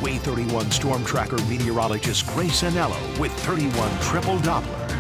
WAAY 31 Storm Tracker meteorologist Grace Anello with 31 Triple Doppler.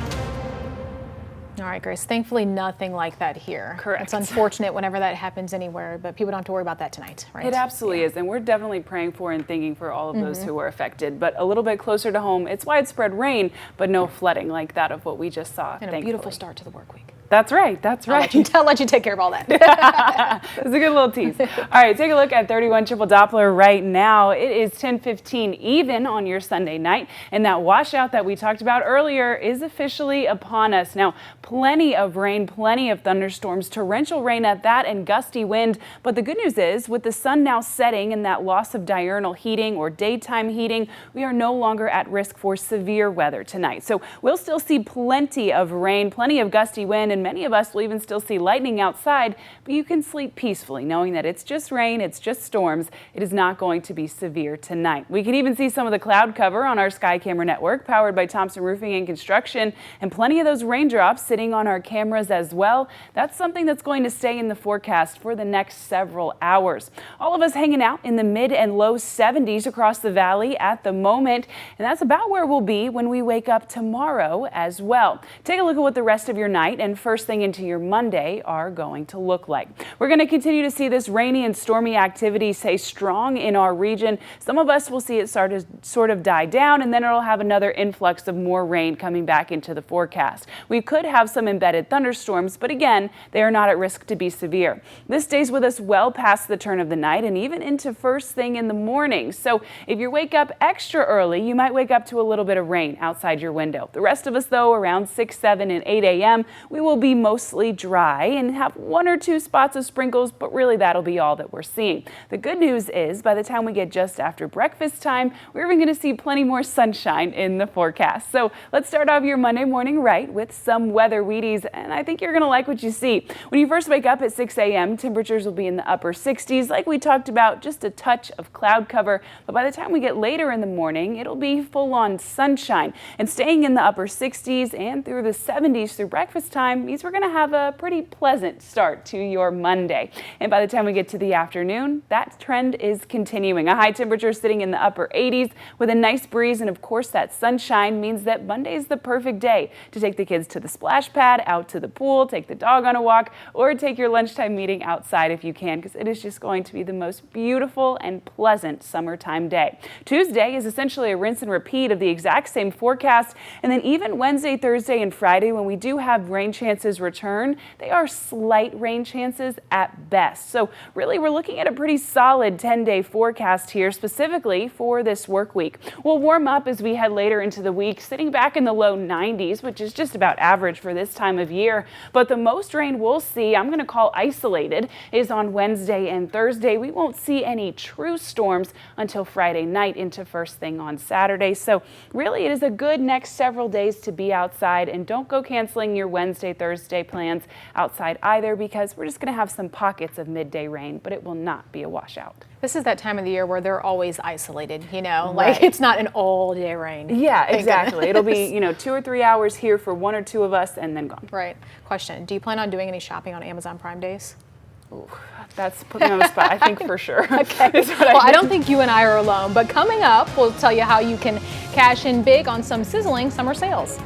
All right, Grace, thankfully nothing like that here. Correct. It's unfortunate whenever that happens anywhere, but people don't have to worry about that tonight, right? It absolutely is, and we're definitely praying for and thinking for all of those who were affected. But a little bit closer to home, it's widespread rain, but no flooding like that of what we just saw. And a beautiful start to the work week. That's right, that's right. I'll let you take care of all that. It's a good little tease. All right, take a look at 31 Triple Doppler right now. It is 10:15 even on your Sunday night, and that washout that we talked about earlier is officially upon us. Now, plenty of rain, plenty of thunderstorms, torrential rain at that, and gusty wind. But the good news is, with the sun now setting and that loss of diurnal heating or daytime heating, we are no longer at risk for severe weather tonight. So we'll still see plenty of rain, plenty of gusty wind, and many of us will even still see lightning outside, but you can sleep peacefully knowing that it's just rain, it's just storms. It is not going to be severe tonight. We can even see some of the cloud cover on our Sky Camera network powered by Thompson Roofing and Construction, and plenty of those raindrops sitting on our cameras as well. That's something that's going to stay in the forecast for the next several hours. All of us hanging out in the mid and low 70s across the valley at the moment, and that's about where we'll be when we wake up tomorrow as well. Take a look at what the rest of your night and first thing into your Monday are going to look like. We're going to continue to see this rainy and stormy activity stay strong in our region. Some of us will see it start to sort of die down, and then it'll have another influx of more rain coming back into the forecast. We could have some embedded thunderstorms, but again, they are not at risk to be severe. This stays with us well past the turn of the night and even into first thing in the morning. So if you wake up extra early, you might wake up to a little bit of rain outside your window. The rest of us, though, around 6, 7, and 8 a.m., we will be mostly dry and have 1 or 2 spots of sprinkles, but really that'll be all that we're seeing. The good news is by the time we get just after breakfast time, we're even going to see plenty more sunshine in the forecast. So let's start off your Monday morning right with some weather Wheaties, and I think you're going to like what you see. When you first wake up at 6 a.m., temperatures will be in the upper 60s, like we talked about, just a touch of cloud cover. But by the time we get later in the morning, it'll be full-on sunshine and staying in the upper 60s and through the 70s through breakfast time means we're going to have a pretty pleasant start to your Monday. And by the time we get to the afternoon, that trend is continuing. A high temperature sitting in the upper 80s with a nice breeze, and of course that sunshine means that Monday is the perfect day to take the kids to the splash pad, out to the pool, take the dog on a walk, or take your lunchtime meeting outside if you can, because it is just going to be the most beautiful and pleasant summertime day. Tuesday is essentially a rinse and repeat of the exact same forecast, and then even Wednesday, Thursday, and Friday, when we do have rain chances return, they are slight rain chances at best. So really we're looking at a pretty solid 10-day forecast here specifically for this work week. We'll warm up as we head later into the week, sitting back in the low 90s, which is just about average for this time of year. But the most rain we'll see, I'm going to call isolated, is on Wednesday and Thursday. We won't see any true storms until Friday night into first thing on Saturday. So really it is a good next several days to be outside, and don't go canceling your Wednesday, Thursday plans outside either, because we're just going to have some pockets of midday rain, but it will not be a washout. This is that time of the year where they're always isolated, you know, like it's not an all day rain. Yeah, exactly. It'll be, 2 or 3 hours here for 1 or 2 of us and then gone. Right. Question, do you plan on doing any shopping on Amazon Prime Days? Ooh, that's putting me on the spot, I think for sure. Okay. Well, I don't think you and I are alone, but coming up, we'll tell you how you can cash in big on some sizzling summer sales.